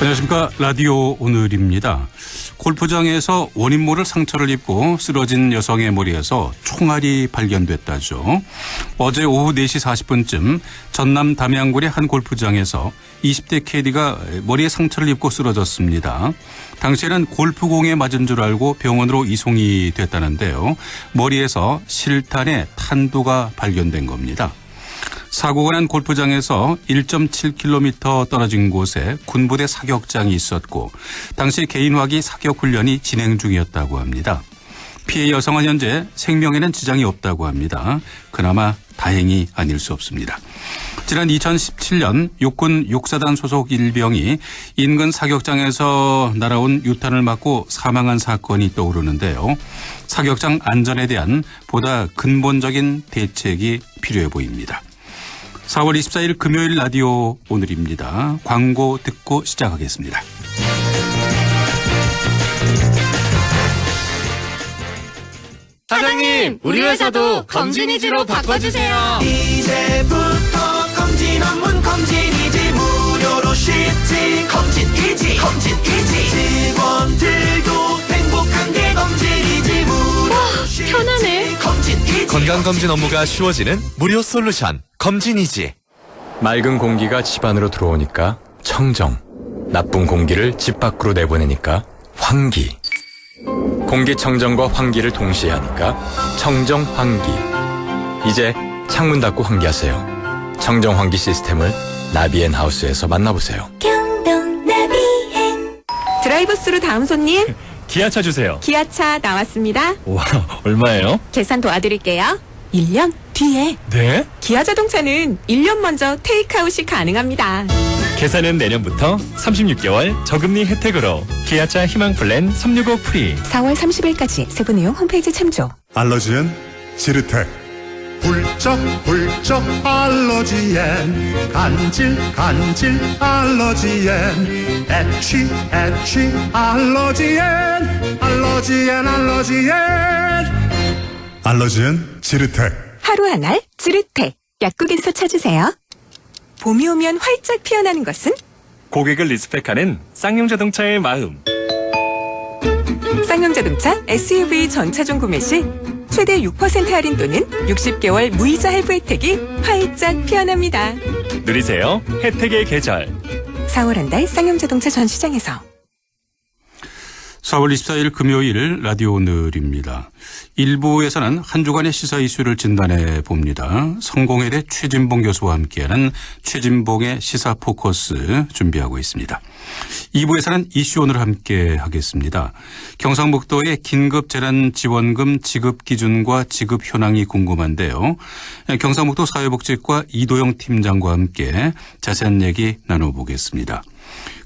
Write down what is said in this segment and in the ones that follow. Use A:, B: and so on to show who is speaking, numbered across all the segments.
A: 안녕하십니까. 라디오 오늘입니다. 골프장에서 원인 모를 상처를 입고 쓰러진 여성의 머리에서 총알이 발견됐다죠. 어제 오후 4시 40분쯤 전남 담양군의 한 골프장에서 20대 캐디가 머리에 상처를 입고 쓰러졌습니다. 당시에는 골프공에 맞은 줄 알고 병원으로 이송이 됐다는데요. 머리에서 실탄의 탄도가 발견된 겁니다. 사고가 난 골프장에서 1.7km 떨어진 곳에 군부대 사격장이 있었고 당시 개인화기 사격 훈련이 진행 중이었다고 합니다. 피해 여성은 현재 생명에는 지장이 없다고 합니다. 그나마 다행이 아닐 수 없습니다. 지난 2017년 육군 육사단 소속 일병이 인근 사격장에서 날아온 유탄을 맞고 사망한 사건이 떠오르는데요. 사격장 안전에 대한 보다 근본적인 대책이 필요해 보입니다. 4월 24일 금요일 라디오 오늘입니다. 광고 듣고 시작하겠습니다.
B: 사장님, 우리 회사도 검진이지로 바꿔주세요.
C: 이제부터 검진 업무 검진이지 무료로 쉽지 검진이지 직원들도 행복한 게 검진이지 무료로 쉽지
B: 편하네.
C: 검진이지
D: 건강검진 업무가 쉬워지는 무료 솔루션 검진이지.
E: 맑은 공기가 집 안으로 들어오니까 청정, 나쁜 공기를 집 밖으로 내보내니까 환기. 공기청정과 환기를 동시에 하니까 청정환기. 이제 창문 닫고 환기하세요. 청정환기 시스템을 나비앤하우스에서 만나보세요.
F: 드라이브스루 다음 손님,
D: 기아차 주세요.
F: 기아차 나왔습니다.
D: 와, 얼마예요?
F: 계산 도와드릴게요. 1년 뒤에
D: 네?
F: 기아 자동차는 1년 먼저 테이크아웃이 가능합니다.
D: 계산은 내년부터 36개월 저금리 혜택으로 기아차 희망 플랜 365 프리.
F: 4월 30일까지 세부 내용 홈페이지 참조.
G: 알러지엔 지르텍 훌쩍훌쩍 알러지엔 간질 알러지엔 애취 알러지엔 알러지엔 지르텍.
F: 하루 한 알 지르텍 약국에서 찾으세요. 봄이 오면 활짝 피어나는 것은
D: 고객을 리스펙하는 쌍용 자동차의 마음.
F: 쌍용 자동차 SUV 전차종 구매 시 최대 6% 할인 또는 60개월 무이자 할부 혜택이 활짝 피어납니다.
D: 누리세요. 혜택의 계절.
F: 4월 한 달 쌍용 자동차 전 시장에서.
A: 4월 24일 금요일 라디오 오늘입니다. 1부에서는 한 주간의 시사 이슈를 진단해 봅니다. 성공회대 최진봉 교수와 함께하는 최진봉의 시사 포커스 준비하고 있습니다. 2부에서는 이슈 오늘 함께 하겠습니다. 경상북도의 긴급재난지원금 지급 기준과 지급 현황이 궁금한데요. 경상북도 사회복지과 이도영 팀장과 함께 자세한 얘기 나눠보겠습니다.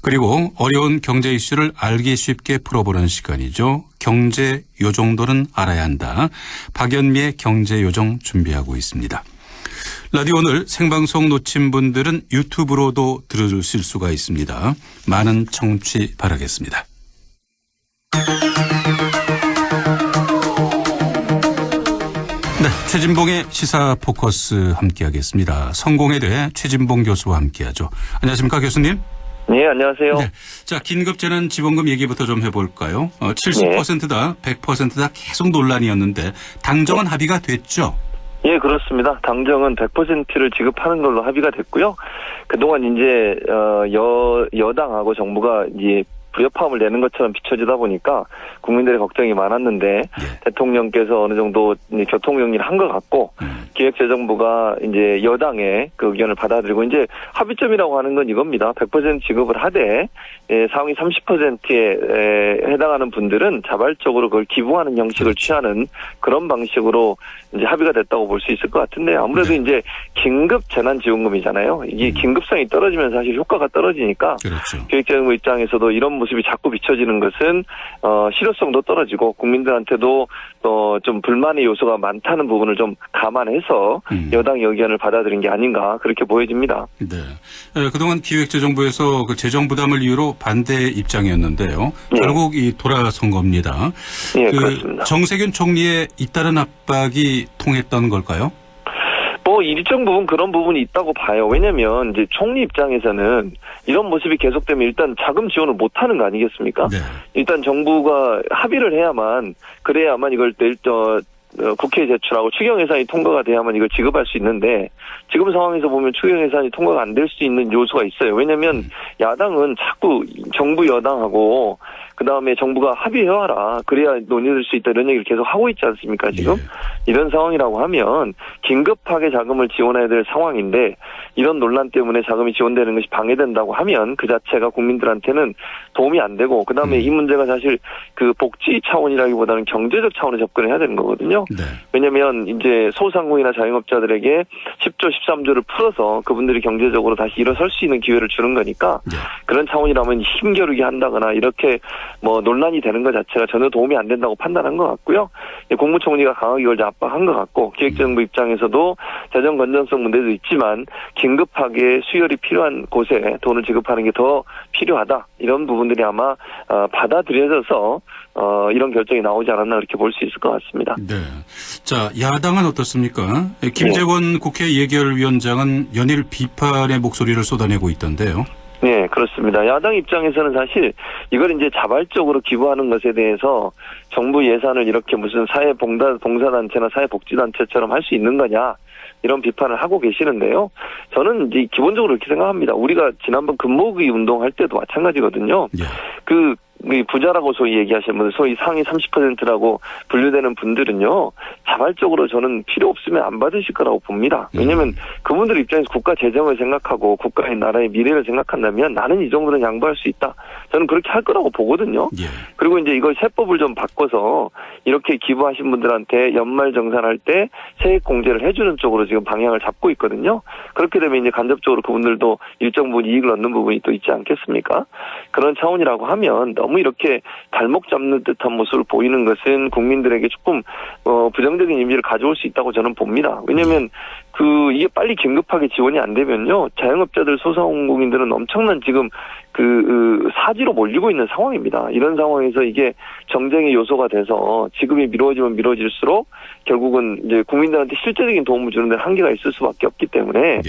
A: 그리고 어려운 경제 이슈를 알기 쉽게 풀어보는 시간이죠. 경제 요정도는 알아야 한다. 박연미의 경제 요정 준비하고 있습니다. 라디오 오늘 생방송 놓친 분들은 유튜브로도 들으실 수가 있습니다. 많은 청취 바라겠습니다. 네, 최진봉의 시사 포커스 함께하겠습니다. 성공회대 최진봉 교수와 함께하죠. 안녕하십니까 교수님?
H: 네, 안녕하세요.
A: 네. 자, 긴급재난지원금 얘기부터 좀 해볼까요? 70%다, 100%다 계속 논란이었는데 당정은 합의가 됐죠?
H: 예, 그렇습니다. 당정은 100%를 지급하는 걸로 합의가 됐고요. 그동안 이제 여당하고 정부가 이제 불협화음을 내는 것처럼 비춰지다 보니까 국민들의 걱정이 많았는데 대통령께서 어느 정도 교통 정리를 한 것 같고 기획재정부가 이제 여당의 그 의견을 받아들이고 이제 합의점이라고 하는 건 이겁니다. 100% 지급을 하되 상위 30%에 해당하는 분들은 자발적으로 그걸 기부하는 형식을 취하는 그런 방식으로 이제 합의가 됐다고 볼 수 있을 것 같은데 아무래도 이제 긴급 재난지원금이잖아요. 이게 긴급성이 떨어지면 사실 효과가 떨어지니까
A: 그렇죠.
H: 기획재정부 입장에서도 이런 모습이 자꾸 비춰지는 것은 실효성도 떨어지고 국민들한테도 좀 불만의 요소가 많다는 부분을 좀 감안해서 여당의 의견을 받아들인 게 아닌가 그렇게 보여집니다.
A: 네. 그동안 기획재정부에서 그 재정 부담을 이유로 반대 입장이었는데요. 결국 이 돌아선 겁니다.
H: 예, 그렇습니다.
A: 정세균 총리의 잇따른 압박이 통했던 걸까요?
H: 뭐 일정 부분 그런 부분이 있다고 봐요. 왜냐면 이제 총리 입장에서는 이런 모습이 계속되면 일단 자금 지원을 못 하는 거 아니겠습니까?
A: 네.
H: 일단 정부가 합의를 해야만 그래야만 이걸 국회에 제출하고 추경 예산이 통과가 돼야만 이걸 지급할 수 있는데 지금 상황에서 보면 추경 예산이 통과가 안 될 수 있는 요소가 있어요. 왜냐면 야당은 자꾸 정부 여당하고 그다음에 정부가 합의해와라. 그래야 논의될 수 있다. 이런 얘기를 계속 하고 있지 않습니까, 지금?
A: 예.
H: 이런 상황이라고 하면 긴급하게 자금을 지원해야 될 상황인데 이런 논란 때문에 자금이 지원되는 것이 방해된다고 하면 그 자체가 국민들한테는 도움이 안 되고 그다음에 이 문제가 사실 그 복지 차원이라기보다는 경제적 차원에 접근을 해야 되는 거거든요.
A: 네.
H: 왜냐면 이제 소상공인이나 자영업자들에게 10조, 13조를 풀어서 그분들이 경제적으로 다시 일어설 수 있는 기회를 주는 거니까
A: 네.
H: 그런 차원이라면 힘겨루기 한다거나 이렇게 뭐 논란이 되는 것 자체가 전혀 도움이 안 된다고 판단한 것 같고요. 국무총리가 강하게 이걸 압박한 것 같고 기획재정부 입장에서도 재정 건전성 문제도 있지만 긴급하게 수혈이 필요한 곳에 돈을 지급하는 게 더 필요하다. 이런 부분들이 아마 받아들여져서 이런 결정이 나오지 않았나 그렇게 볼 수 있을 것 같습니다.
A: 네. 자, 야당은 어떻습니까? 김재원 국회 예결위원장은 연일 비판의 목소리를 쏟아내고 있던데요.
H: 네, 그렇습니다. 야당 입장에서는 사실 이걸 이제 자발적으로 기부하는 것에 대해서 정부 예산을 이렇게 무슨 봉사단체나 사회복지단체처럼 할 수 있는 거냐 이런 비판을 하고 계시는데요. 저는 이제 기본적으로 이렇게 생각합니다. 우리가 지난번 금모으기 운동할 때도 마찬가지거든요.
A: 예.
H: 부자라고 소위 얘기하시는 분들, 소위 상위 30%라고 분류되는 분들은요, 자발적으로 저는 필요 없으면 안 받으실 거라고 봅니다. 왜냐면 그분들 입장에서 국가 재정을 생각하고 국가의 나라의 미래를 생각한다면 나는 이 정도는 양보할 수 있다. 저는 그렇게 할 거라고 보거든요.
A: 예.
H: 그리고 이제 이걸 세법을 좀 바꿔서 이렇게 기부하신 분들한테 연말 정산할 때 세액 공제를 해주는 쪽으로 지금 방향을 잡고 있거든요. 그렇게 되면 이제 간접적으로 그분들도 일정 부분 이익을 얻는 부분이 또 있지 않겠습니까? 그런 차원이라고 하면 너무 이렇게 발목 잡는 듯한 모습을 보이는 것은 국민들에게 조금 부정적인 이미지를 가져올 수 있다고 저는 봅니다. 왜냐하면 이게 빨리 긴급하게 지원이 안 되면요, 자영업자들 소상공인들은 엄청난 지금 사지로 몰리고 있는 상황입니다. 이런 상황에서 이게 정쟁의 요소가 돼서 지급이 미뤄지면 미뤄질수록 결국은 이제 국민들한테 실제적인 도움을 주는 데 한계가 있을 수밖에 없기 때문에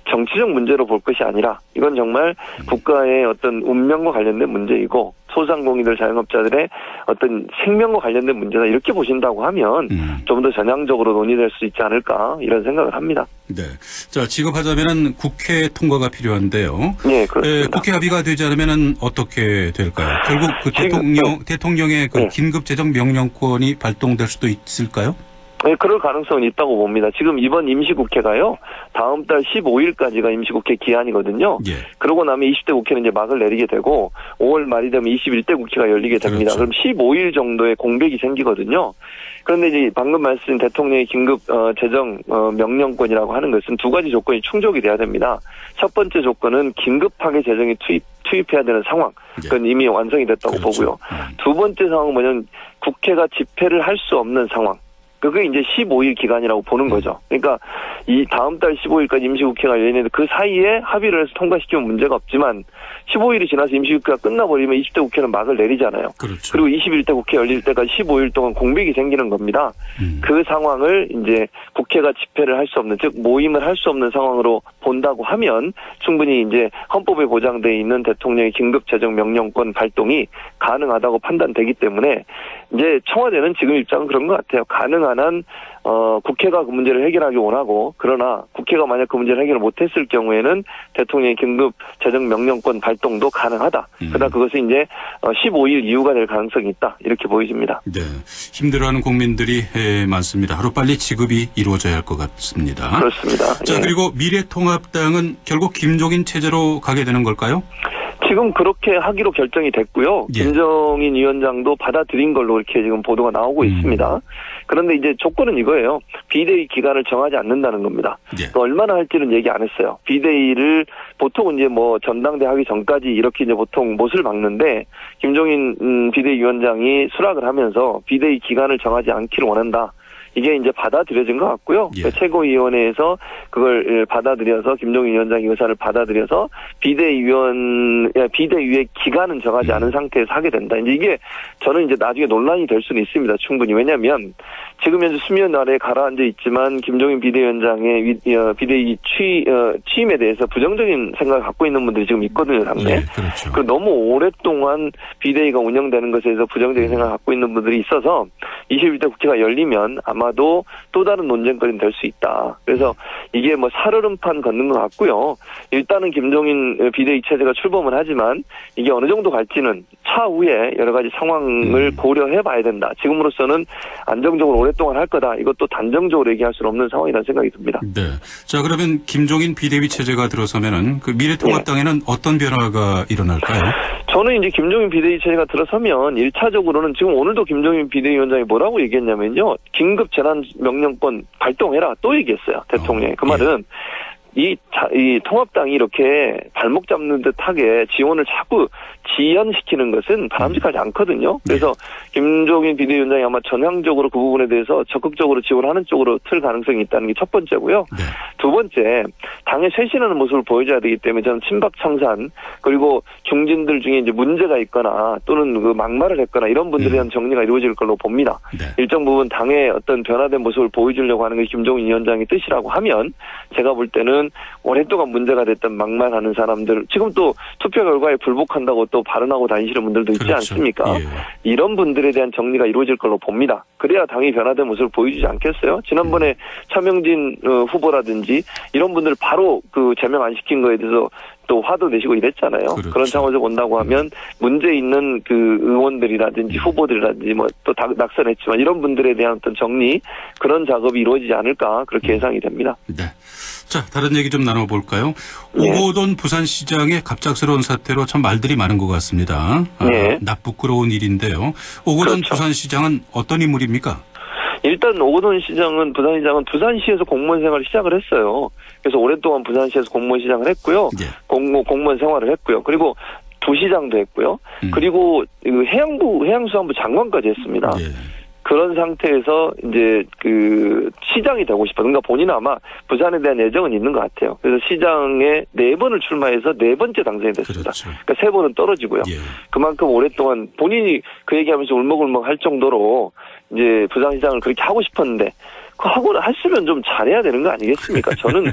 H: 정치적 문제로 볼 것이 아니라 이건 정말 국가의 어떤 운명과 관련된 문제이고 소상공인들 자영업자들의 어떤 생명과 관련된 문제다 이렇게 보신다고 하면 좀 더 전향적으로 논의될 수 있지 않을까 이런 생각을 합니다.
A: 네. 자, 지급하자면은 국회 통과가 필요한데요.
H: 네, 그렇습니다.
A: 국회 합의가 되지 않으면은 어떻게 될까요? 결국 대통령의 긴급 재정 명령권이 발동될 수도 있을까요?
H: 네, 그럴 가능성은 있다고 봅니다. 지금 이번 임시국회가요, 다음 달 15일까지가 임시국회 기한이거든요.
A: 예.
H: 그러고 나면 20대 국회는 이제 막을 내리게 되고 5월 말이 되면 21대 국회가 열리게 됩니다.
A: 그렇죠.
H: 그럼 15일 정도의 공백이 생기거든요. 그런데 이제 방금 말씀드린 대통령의 긴급 재정 명령권이라고 하는 것은 두 가지 조건이 충족이 돼야 됩니다. 첫 번째 조건은 긴급하게 재정이 투입해야 되는 상황. 그건 이미 완성이 됐다고 보고요. 두 번째 상황은 뭐냐면 국회가 집회를 할 수 없는 상황. 그게 이제 15일 기간이라고 보는 거죠. 그러니까 이 다음 달 15일까지 임시국회가 열리는데 그 사이에 합의를 해서 통과시키면 문제가 없지만 15일이 지나서 임시국회가 끝나버리면 20대 국회는 막을 내리잖아요.
A: 그렇죠.
H: 그리고 21대 국회 열릴 때까지 15일 동안 공백이 생기는 겁니다. 그 상황을 이제 국회가 집회를 할 수 없는, 즉 모임을 할 수 없는 상황으로 본다고 하면 충분히 이제 헌법에 보장되어 있는 대통령의 긴급 재정 명령권 발동이 가능하다고 판단되기 때문에 이제 청와대는 지금 입장은 그런 것 같아요. 가능한 한 국회가 그 문제를 해결하기 원하고, 그러나 국회가 만약 그 문제를 해결을 못했을 경우에는 대통령의 긴급 재정 명령권 발동도 가능하다. 그러나 그것은 이제 15일 이후가 될 가능성이 있다. 이렇게 보여집니다.
A: 네, 힘들어하는 국민들이 많습니다. 하루빨리 지급이 이루어져야 할 것 같습니다.
H: 그렇습니다.
A: 자, 그리고 미래통합당은 결국 김종인 체제로 가게 되는 걸까요?
H: 지금 그렇게 하기로 결정이 됐고요.
A: 예.
H: 김정인 위원장도 받아들인 걸로 이렇게 지금 보도가 나오고 있습니다. 그런데 이제 조건은 이거예요. 비대위 기간을 정하지 않는다는 겁니다.
A: 예.
H: 얼마나 할지는 얘기 안 했어요. 비대위를 보통은 이제 뭐 전당대 하기 전까지 이렇게 이제 보통 못을 박는데 김종인 비대위원장이 수락을 하면서 비대위 기간을 정하지 않기를 원한다. 이게 이제 받아들여진 것 같고요.
A: 예.
H: 최고위원회에서 그걸 받아들여서 김종인 위원장의 의사를 받아들여서 비대위의 기간은 정하지 않은 상태에서 하게 된다. 이제 이게 저는 이제 나중에 논란이 될 수는 있습니다. 충분히. 왜냐하면 지금 현재 수면 아래 가라앉아 있지만 김종인 비대위원장의 비대위 취임에 대해서 부정적인 생각을 갖고 있는 분들이 지금 있거든요, 당내.
A: 네, 그렇죠.
H: 그 너무 오랫동안 비대위가 운영되는 것에 대해서 부정적인 생각을 갖고 있는 분들이 있어서 21대 국회가 열리면 아마도 또 다른 논쟁거리는 될 수 있다. 그래서 이게 뭐 살얼음판 걷는 것 같고요. 일단은 김종인 비대위 체제가 출범을 하지만 이게 어느 정도 갈지는 차후에 여러 가지 상황을 고려해 봐야 된다. 지금으로서는 안정적으로 오랫동안 할 거다. 이것도 단정적으로 얘기할 수는 없는 상황이라는 생각이 듭니다.
A: 네. 자, 그러면 김종인 비대위 체제가 들어서면은 그 미래통합당에는 어떤 변화가 일어날까요?
H: 저는 이제 김종인 비대위 체제가 들어서면 1차적으로는 지금 오늘도 김종인 비대위원장이 뭐라고 얘기했냐면요. 긴급 재난명령권 발동해라. 또 얘기했어요. 대통령이. 그 말은 이 통합당이 이렇게 발목 잡는 듯하게 지원을 자꾸 지연시키는 것은 바람직하지 않거든요. 그래서 김종인 비대위원장이 아마 전향적으로 그 부분에 대해서 적극적으로 지원하는 쪽으로 틀 가능성이 있다는 게 첫 번째고요.
A: 네.
H: 두 번째, 당에 쇄신하는 모습을 보여줘야 되기 때문에 저는 친박 청산 그리고 중진들 중에 이제 문제가 있거나 또는 그 막말을 했거나 이런 분들에 대한 정리가 이루어질 걸로 봅니다.
A: 네.
H: 일정 부분 당의 어떤 변화된 모습을 보여주려고 하는 게 김종인 위원장의 뜻이라고 하면 제가 볼 때는 오랫동안 문제가 됐던 막말하는 사람들 지금 또 투표 결과에 불복한다고 또 발언하고 다니시는 분들도 있지
A: 그렇죠.
H: 않습니까?
A: 예.
H: 이런 분들에 대한 정리가 이루어질 걸로 봅니다. 그래야 당이 변화된 모습을 보여주지 않겠어요? 지난번에 차명진 후보라든지 이런 분들 바로 그 제명 안 시킨 거에 대해서 또 화도 내시고 이랬잖아요.
A: 그렇죠.
H: 그런 상황에서 본다고 하면 문제 있는 그 의원들이라든지 후보들이라든지 뭐 또 낙선했지만 이런 분들에 대한 어떤 정리 그런 작업이 이루어지지 않을까 그렇게 예상이 됩니다.
A: 네. 자, 다른 얘기 좀 나눠볼까요? 오고돈 부산시장의 갑작스러운 사태로 참 말들이 많은 것 같습니다.
H: 네.
A: 낯부끄러운 일인데요. 오고돈
H: 그렇죠.
A: 부산시장은 어떤 인물입니까?
H: 일단 오고돈 부산시장은 부산시에서 공무원 생활을 시작을 했어요. 그래서 오랫동안 부산시에서 공무원 시장을 했고요.
A: 네.
H: 공무원 생활을 했고요. 그리고 부시장도 했고요. 그리고 해양수산부 장관까지 했습니다.
A: 예.
H: 그런 상태에서 이제 그 시장이 되고 싶어. 그러니까 본인은 아마 부산에 대한 애정은 있는 것 같아요. 그래서 시장에 4번을 출마해서 4번째 당선이 됐습니다.
A: 그렇죠.
H: 그러니까 3번은 떨어지고요.
A: 예.
H: 그만큼 오랫동안 본인이 그 얘기하면서 울먹울먹 할 정도로 이제 부산시장을 그렇게 하고 싶었는데 그 하고 했으면 좀 잘해야 되는 거 아니겠습니까? 저는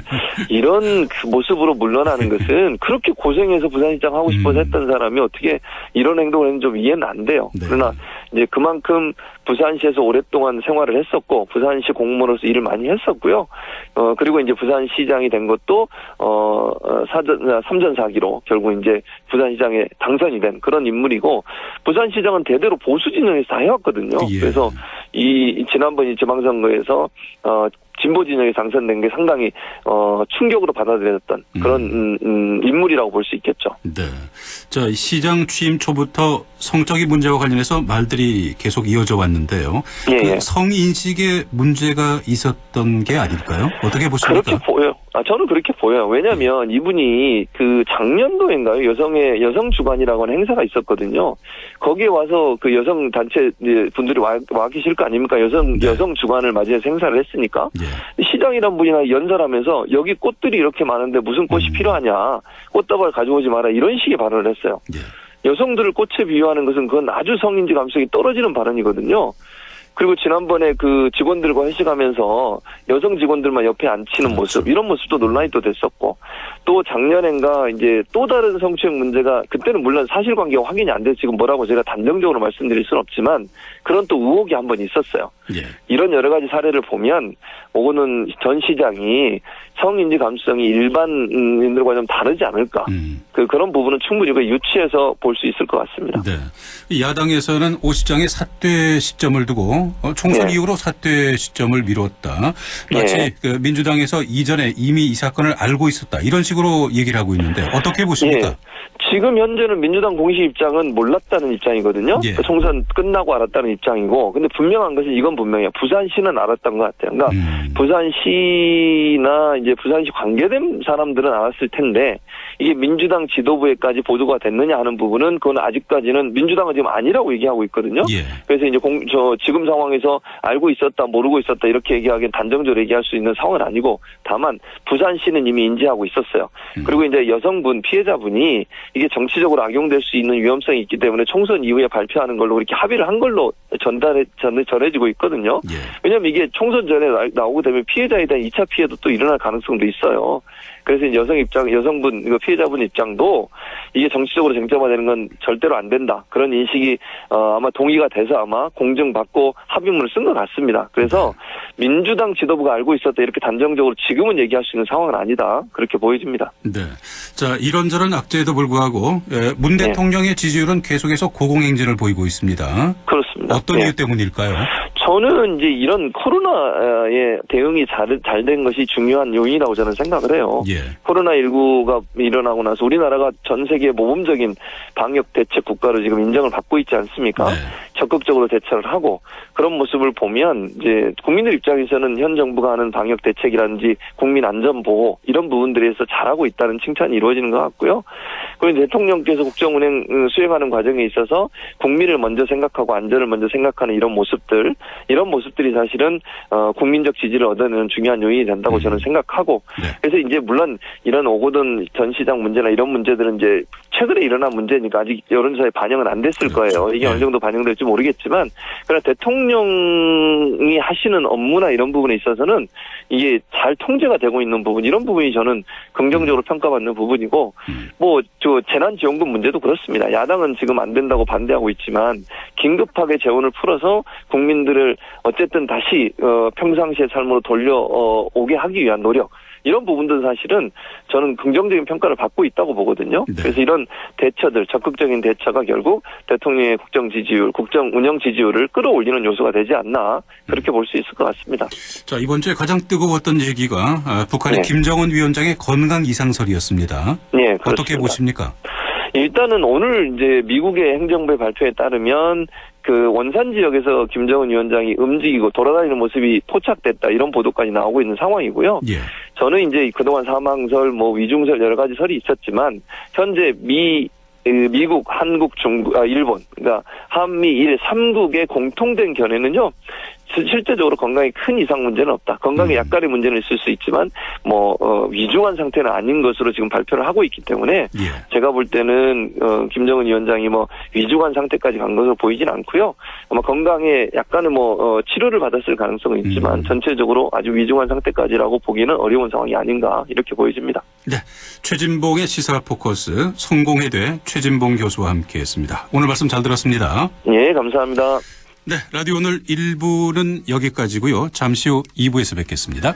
H: 이런 그 모습으로 물러나는 것은 그렇게 고생해서 부산시장 하고 싶어서 했던 사람이 어떻게 이런 행동을 했는지 좀 이해는 안 돼요.
A: 네. 그러나
H: 이제 그만큼 부산시에서 오랫동안 생활을 했었고 부산시 공무원으로서 일을 많이 했었고요. 그리고 이제 부산시장이 된 것도 3전 4기로 결국 이제 부산시장에 당선이 된 그런 인물이고 부산시장은 대대로 보수 진영에서 다 해왔거든요.
A: 예.
H: 그래서 이 지난번 이 지방선거에서 진보 진영에 당선된 게 상당히 충격으로 받아들여졌던 그런 인물이라고 볼 수 있겠죠.
A: 네. 자, 시장 취임 초부터 성적인 문제와 관련해서 말들이 계속 이어져 왔는데요.
H: 예,
A: 그
H: 예.
A: 성인식에 문제가 있었던 게 아닐까요? 어떻게 보십니까?
H: 그렇게 보여요. 저는 그렇게 보여요. 왜냐하면 이분이 그 작년도인가요? 여성 주간이라고 하는 행사가 있었거든요. 거기에 와서 그 여성 단체 분들이 와 계실 거 아닙니까? 여성 주간을 맞이해서 행사를 했으니까.
A: 예.
H: 시장이란 분이나 연설하면서 여기 꽃들이 이렇게 많은데 무슨 꽃이 필요하냐. 꽃다발 가져오지 마라. 이런 식의 발언을 했어요.
A: 예.
H: 여성들을 꽃에 비유하는 것은 그건 아주 성인지 감성이 떨어지는 발언이거든요. 그리고 지난번에 그 직원들과 회식하면서 여성 직원들만 옆에 앉히는 모습, 이런 모습도 논란이 또 됐었고, 또 작년엔가 이제 또 다른 성추행 문제가, 그때는 물론 사실관계가 확인이 안 돼서 지금 뭐라고 제가 단정적으로 말씀드릴 수는 없지만, 그런 또 의혹이 한번 있었어요.
A: 예.
H: 이런 여러 가지 사례를 보면, 오고는 전 시장이 성인지 감수성이 일반인들과 좀 다르지 않을까. 그런 부분은 충분히 유추해서 볼 수 있을 것 같습니다.
A: 네. 야당에서는 오 시장의 사퇴 시점을 두고 총선
H: 예.
A: 이후로 사퇴 시점을 미뤘다. 마치
H: 예.
A: 그 민주당에서 이전에 이미 이 사건을 알고 있었다. 이런 식으로 얘기를 하고 있는데 어떻게 보십니까?
H: 예. 지금 현재는 민주당 공식 입장은 몰랐다는 입장이거든요.
A: 예.
H: 총선 끝나고 알았다는 입장이고, 근데 분명한 것은 이건 분명해요. 부산시는 알았던 것 같아요. 그러니까 부산시나 이제 부산시 관계된 사람들은 알았을 텐데 이게 민주당 지도부에까지 보도가 됐느냐 하는 부분은 그건 아직까지는 민주당은 지금 아니라고 얘기하고 있거든요.
A: 예.
H: 그래서 이제 지금 상황에서 알고 있었다, 모르고 있었다 이렇게 얘기하기엔 단정적으로 얘기할 수 있는 상황은 아니고 다만 부산시는 이미 인지하고 있었어요. 그리고 이제 여성분 피해자분이 이게 정치적으로 악용될 수 있는 위험성이 있기 때문에 총선 이후에 발표하는 걸로 그렇게 합의를 한 걸로 전해지고 있거든요. 있거든요.
A: 예.
H: 왜냐하면 이게 총선 전에 나오게 되면 피해자에 대한 2차 피해도 또 일어날 가능성도 있어요. 그래서 여성분, 피해자분 입장도 이게 정치적으로 쟁점화되는 건 절대로 안 된다. 그런 인식이 아마 동의가 돼서 아마 공증받고 합의문을 쓴 것 같습니다. 그래서 민주당 지도부가 알고 있었다 이렇게 단정적으로 지금은 얘기할 수 있는 상황은 아니다. 그렇게 보여집니다.
A: 네. 자, 이런저런 악재에도 불구하고 문 대통령의 지지율은 계속해서 고공행진을 보이고 있습니다.
H: 그렇습니다.
A: 어떤 이유 때문일까요?
H: 저는 이제 이런 코로나에 대응이 잘 된 것이 중요한 요인이라고 저는 생각을 해요.
A: 예.
H: 코로나19가 일어나고 나서 우리나라가 전 세계 모범적인 방역 대책 국가로 지금 인정을 받고 있지 않습니까?
A: 네.
H: 적극적으로 대처를 하고 그런 모습을 보면 이제 국민들 입장에서는 현 정부가 하는 방역 대책이라든지 국민 안전 보호 이런 부분들에서 잘하고 있다는 칭찬이 이루어지는 것 같고요. 그리고 대통령께서 국정 운행 수행하는 과정에 있어서 국민을 먼저 생각하고 안전을 먼저 생각하는 이런 모습들이 사실은 국민적 지지를 얻어내는 중요한 요인이 된다고 저는 생각하고
A: 네.
H: 그래서 이제 물론 이런 오거돈 전 시장 문제나 이런 문제들은 이제 최근에 일어난 문제니까 아직 여론조사에 반영은 안 됐을 거예요. 이게 어느 정도 반영될지 모르겠지만 그러나 대통령이 하시는 업무나 이런 부분에 있어서는 이게 잘 통제가 되고 있는 부분 이런 부분이 저는 긍정적으로 평가받는 부분이고 재난지원금 문제도 그렇습니다. 야당은 지금 안 된다고 반대하고 있지만 긴급하게 재원을 풀어서 국민들을 어쨌든 다시 평상시의 삶으로 돌려오게 하기 위한 노력 이런 부분들은 사실은 저는 긍정적인 평가를 받고 있다고 보거든요.
A: 네.
H: 그래서 이런 대처들, 적극적인 대처가 결국 대통령의 국정 운영 지지율을 끌어올리는 요소가 되지 않나 그렇게 볼 수 있을 것 같습니다.
A: 자, 이번 주에 가장 뜨거웠던 얘기가 북한의
H: 네.
A: 김정은 위원장의 건강 이상설이었습니다.
H: 네,
A: 어떻게
H: 그렇습니다.
A: 보십니까?
H: 일단은 오늘 이제 미국의 행정부의 발표에 따르면 그 원산 지역에서 김정은 위원장이 움직이고 돌아다니는 모습이 포착됐다 이런 보도까지 나오고 있는 상황이고요.
A: 예.
H: 저는 이제 그동안 사망설, 위중설 여러 가지 설이 있었지만 현재 미국, 한국, 중국, 일본, 그러니까 한미일 3국의 공통된 견해는요. 실제적으로 건강에 큰 이상 문제는 없다. 건강에 약간의 문제는 있을 수 있지만 위중한 상태는 아닌 것으로 지금 발표를 하고 있기 때문에
A: 예.
H: 제가 볼 때는 김정은 위원장이 위중한 상태까지 간 것으로 보이진 않고요. 아마 건강에 약간은 치료를 받았을 가능성은 있지만 전체적으로 아주 위중한 상태까지라고 보기는 어려운 상황이 아닌가 이렇게 보여집니다.
A: 네. 최진봉의 시사 포커스 성공회대 최진봉 교수와 함께했습니다. 오늘 말씀 잘 들었습니다.
H: 예, 감사합니다.
A: 네, 라디오 오늘 1부는 여기까지고요. 잠시 후 2부에서 뵙겠습니다.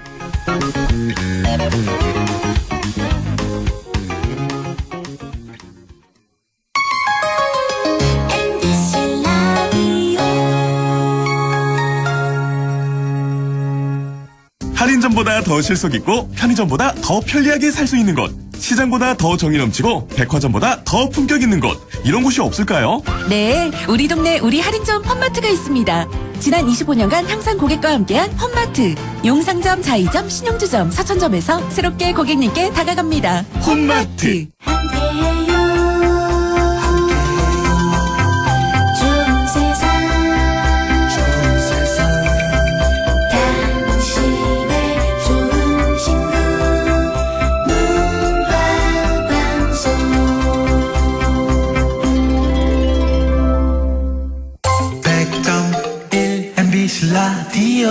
I: 할인점보다 더 실속 있고 편의점보다 더 편리하게 살 수 있는 곳. 시장보다 더 정이 넘치고 백화점보다 더 품격 있는 곳. 이런 곳이 없을까요?
J: 네, 우리 동네 우리 할인점 펀마트가 있습니다. 지난 25년간 항상 고객과 함께한 펀마트. 용상점, 자이점, 신용주점, 서천점에서 새롭게 고객님께 다가갑니다.
I: 홈마트.
C: 라디오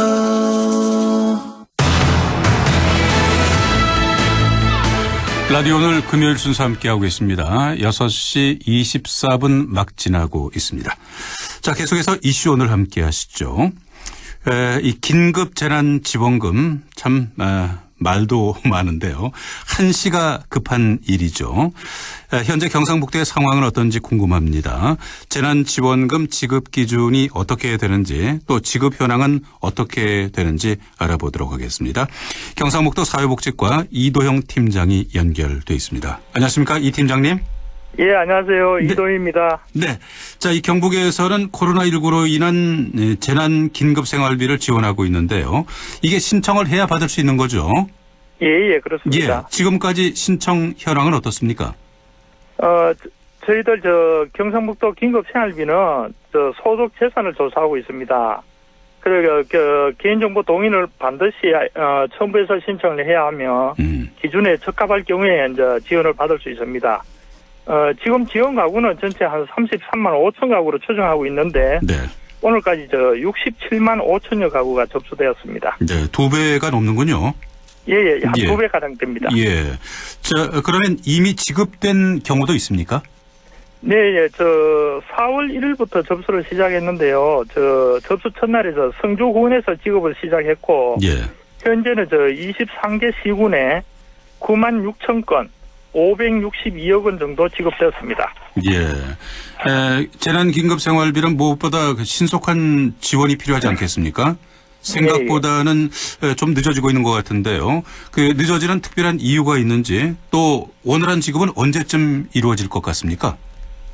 A: 라디오 오늘 금요일 순서 함께하고 있습니다. 6시 24분 막 지나고 있습니다. 자, 계속해서 이슈 오늘 함께하시죠. 이 긴급재난지원금 참 말도 많은데요. 한시가 급한 일이죠. 현재 경상북도의 상황은 어떤지 궁금합니다. 재난지원금 지급 기준이 어떻게 되는지 또 지급 현황은 어떻게 되는지 알아보도록 하겠습니다. 경상북도 사회복지과 이도형 팀장이 연결돼 있습니다. 안녕하십니까, 이 팀장님?
K: 예, 안녕하세요.
A: 네.
K: 이도희입니다.
A: 네. 자, 이 경북에서는 코로나19로 인한 재난 긴급 생활비를 지원하고 있는데요. 이게 신청을 해야 받을 수 있는 거죠?
K: 예, 그렇습니다.
A: 예. 지금까지 신청 현황은 어떻습니까?
K: 저희들 경상북도 긴급 생활비는 소득 재산을 조사하고 있습니다. 그리고 개인정보 동의를 반드시 첨부해서 신청을 해야 하며 기준에 적합할 경우에 이제 지원을 받을 수 있습니다. 지금 지원 가구는 전체 한 33만 5천 가구로 추정하고 있는데
A: 네.
K: 오늘까지 67만 5천여 가구가 접수되었습니다.
A: 네, 2배가 넘는군요.
K: 예, 한 2배 가량 됩니다.
A: 예. 자, 그러면 이미 지급된 경우도 있습니까?
K: 네, 4월 1일부터 접수를 시작했는데요. 접수 첫날에 성주군에서 지급을 시작했고,
A: 예.
K: 현재는 23개 시군에 9만 6천 건, 562억 원 정도 지급되었습니다.
A: 예. 재난긴급생활비는 무엇보다 신속한 지원이 필요하지 않겠습니까? 생각보다는 좀 늦어지고 있는 것 같은데요. 그 늦어지는 특별한 이유가 있는지, 또 원활한 지급은 언제쯤 이루어질 것 같습니까?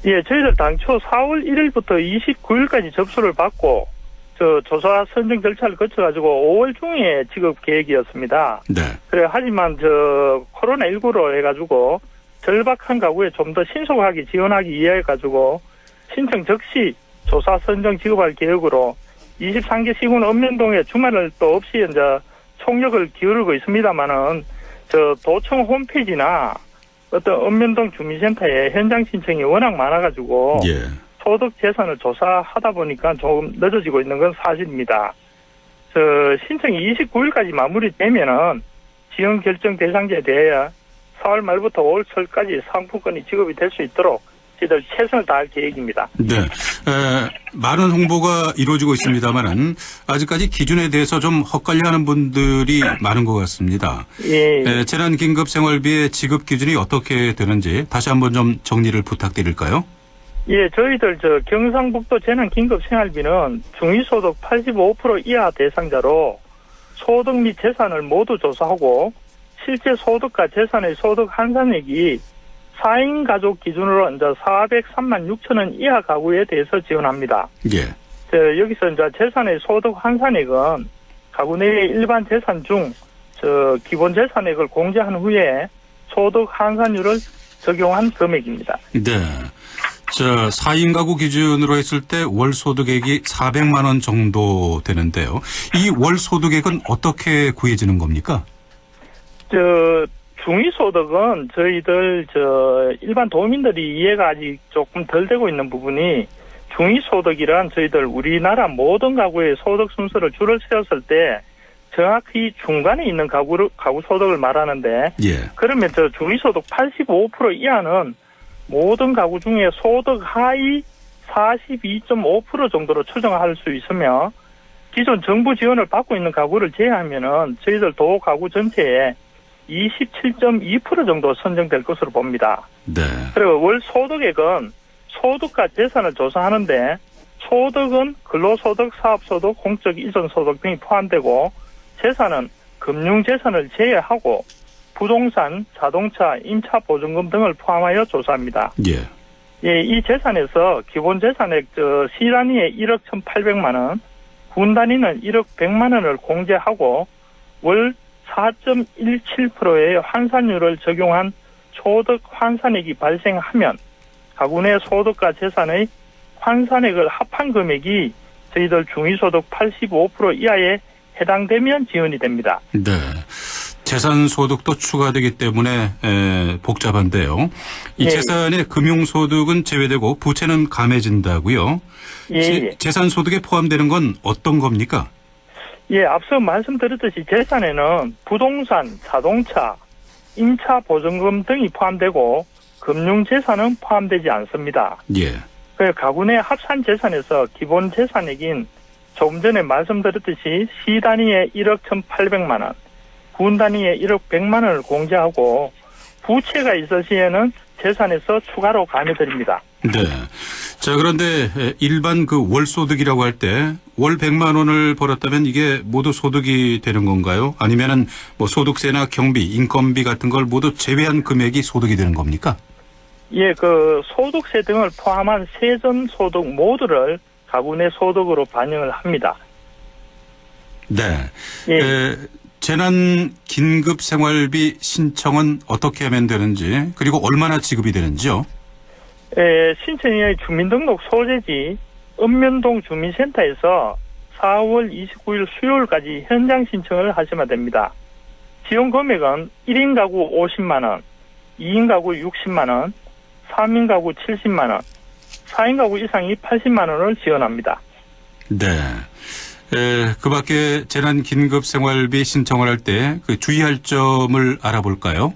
K: 예, 저희들 당초 4월 1일부터 29일까지 접수를 받고 조사 선정 절차를 거쳐가지고 5월 중에 지급 계획이었습니다.
A: 네.
K: 그래 하지만 코로나19로 해가지고 절박한 가구에 좀 더 신속하게 지원하기 위해 해가지고 신청 즉시 조사 선정 지급할 계획으로 23개 시군 읍면동에 주말을 또 없이 이제 총력을 기울이고 있습니다만은 도청 홈페이지나 어떤 읍면동 주민센터에 현장 신청이 워낙 많아가지고
A: 예.
K: 소득 재산을 조사하다 보니까 조금 늦어지고 있는 건 사실입니다. 신청이 29일까지 마무리되면은 지원 결정 대상자에 대해 4월 말부터 5월 초까지 상품권이 지급이 될 수 있도록 저희들 최선을 다할 계획입니다.
A: 네. 많은 홍보가 이루어지고 있습니다만은 아직까지 기준에 대해서 좀 헛갈려하는 분들이 많은 것 같습니다.
K: 예.
A: 재난긴급생활비의 지급 기준이 어떻게 되는지 다시 한번 좀 정리를 부탁드릴까요?
K: 예, 저희들 경상북도 재난긴급생활비는 중위소득 85% 이하 대상자로 소득 및 재산을 모두 조사하고 실제 소득과 재산의 소득 환산액이 4인 가족 기준으로 이제 403만 6천 원 이하 가구에 대해서 지원합니다.
A: 예.
K: 여기서 이제 재산의 소득 환산액은 가구 내의 일반 재산 중 기본 재산액을 공제한 후에 소득 환산율을 적용한 금액입니다.
A: 네. 4인 가구 기준으로 했을 때 월 소득액이 400만 원 정도 되는데요. 이 월 소득액은 어떻게 구해지는 겁니까?
K: 중위소득은 저희들 일반 도민들이 이해가 아직 조금 덜 되고 있는 부분이 중위소득이란 저희들 우리나라 모든 가구의 소득 순서를 줄을 세웠을 때 정확히 중간에 있는 가구 소득을 말하는데
A: 예.
K: 그러면 중위소득 85% 이하는 모든 가구 중에 소득 하위 42.5% 정도로 추정할 수 있으며 기존 정부 지원을 받고 있는 가구를 제외하면은 저희들 도 가구 전체에 27.2% 정도 선정될 것으로 봅니다.
A: 네.
K: 그리고 월 소득액은 소득과 재산을 조사하는데 소득은 근로소득, 사업소득, 공적 이전 소득 등이 포함되고 재산은 금융재산을 제외하고 부동산, 자동차, 임차 보증금 등을 포함하여 조사합니다.
A: 예.
K: 예, 이 재산에서 기본 재산액 시 단위에 1억 1,800만 원, 군 단위는 1억 100만 원을 공제하고 월 4.17%의 환산율을 적용한 소득 환산액이 발생하면 가구 내 소득과 재산의 환산액을 합한 금액이 저희들 중위소득 85% 이하에 해당되면 지원이 됩니다.
A: 네. 재산 소득도 추가되기 때문에 복잡한데요. 이 재산의 금융소득은 제외되고 부채는 감해진다고요. 재산 소득에 포함되는 건 어떤 겁니까?
K: 예, 앞서 말씀드렸듯이 재산에는 부동산, 자동차, 임차 보증금 등이 포함되고 금융재산은 포함되지 않습니다.
A: 예.
K: 가구 내 합산 재산에서 기본 재산액인 조금 전에 말씀드렸듯이 시 단위에 1억 1,800만 원, 군 단위에 1억 100만 원을 공제하고 부채가 있을 시에는 재산에서 추가로 감해드립니다.
A: 네. 자, 그런데 일반 월 소득이라고 할 때 월 100만 원을 벌었다면 이게 모두 소득이 되는 건가요? 아니면은 소득세나 경비, 인건비 같은 걸 모두 제외한 금액이 소득이 되는 겁니까?
K: 예, 소득세 등을 포함한 세전 소득 모두를 가구 내 소득으로 반영을 합니다.
A: 네. 재난 긴급 생활비 신청은 어떻게 하면 되는지, 그리고 얼마나 지급이 되는지요?
K: 신청의 주민등록 소재지 읍면동 주민센터에서 4월 29일 수요일까지 현장 신청을 하시면 됩니다. 지원 금액은 1인 가구 50만 원, 2인 가구 60만 원, 3인 가구 70만 원, 4인 가구 이상이 80만 원을 지원합니다.
A: 네. 그 밖에 재난 긴급 생활비 신청을 할 때 그 주의할 점을 알아볼까요?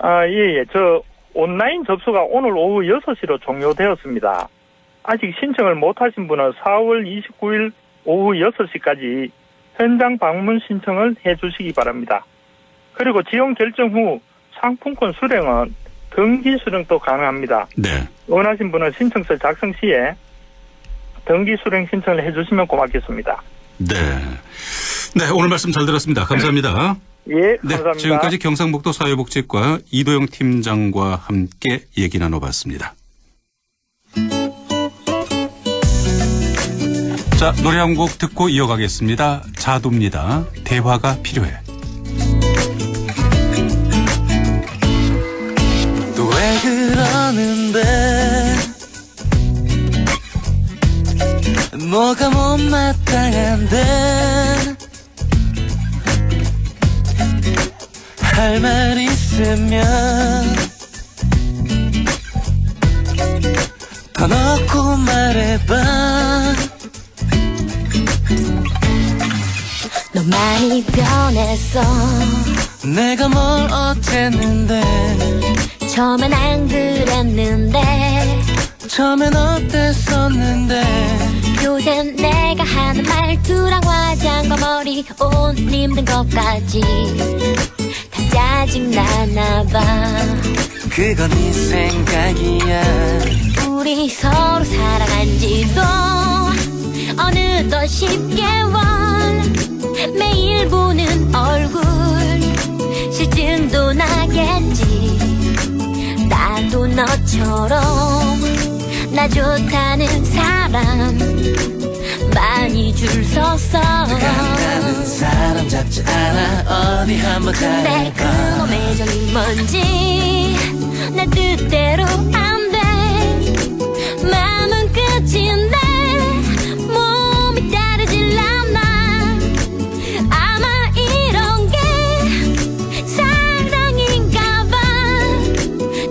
K: 예. 저 온라인 접수가 오늘 오후 6시로 종료되었습니다. 아직 신청을 못하신 분은 4월 29일 오후 6시까지 현장 방문 신청을 해주시기 바랍니다. 그리고 지원 결정 후 상품권 수령은 등기 수령도 가능합니다.
A: 네.
K: 원하신 분은 신청서 작성 시에 등기 수령 신청을 해주시면 고맙겠습니다.
A: 네. 네, 오늘 말씀 잘 들었습니다. 감사합니다.
K: 예, 감사합니다.
A: 네, 지금까지 경상북도 사회복지과 이도영 팀장과 함께 얘기 나눠봤습니다. 자, 노래 한 곡 듣고 이어가겠습니다. 자두입니다. 대화가 필요해.
C: 또 왜 그러는데 뭐가 못마땅한데 할 말 있으면 더 넣고 말해봐.
L: 너 많이 변했어.
C: 내가 뭘 어쨌는데
L: 처음엔 안 그랬는데
C: 처음엔 어땠었는데
L: 요샌 내가 하는 말투랑 화장과 머리 옷 입는 것까지 다 짜증나나봐.
C: 그건 네 생각이야.
L: 우리 서로 사랑한 지도 어느덧 10개월 매일 보는 얼굴 실증도 나겠지. 나도 너처럼 나 좋다는 사람 많이 줄 섰어.
C: 나는 사람 잡지 않아. 어디 한번
L: 근데 그놈의 정이 뭔지 내 뜻대로 안 돼. 마음은 끝인데 몸이 따르질 않아. 아마 이런 게 사랑인가 봐.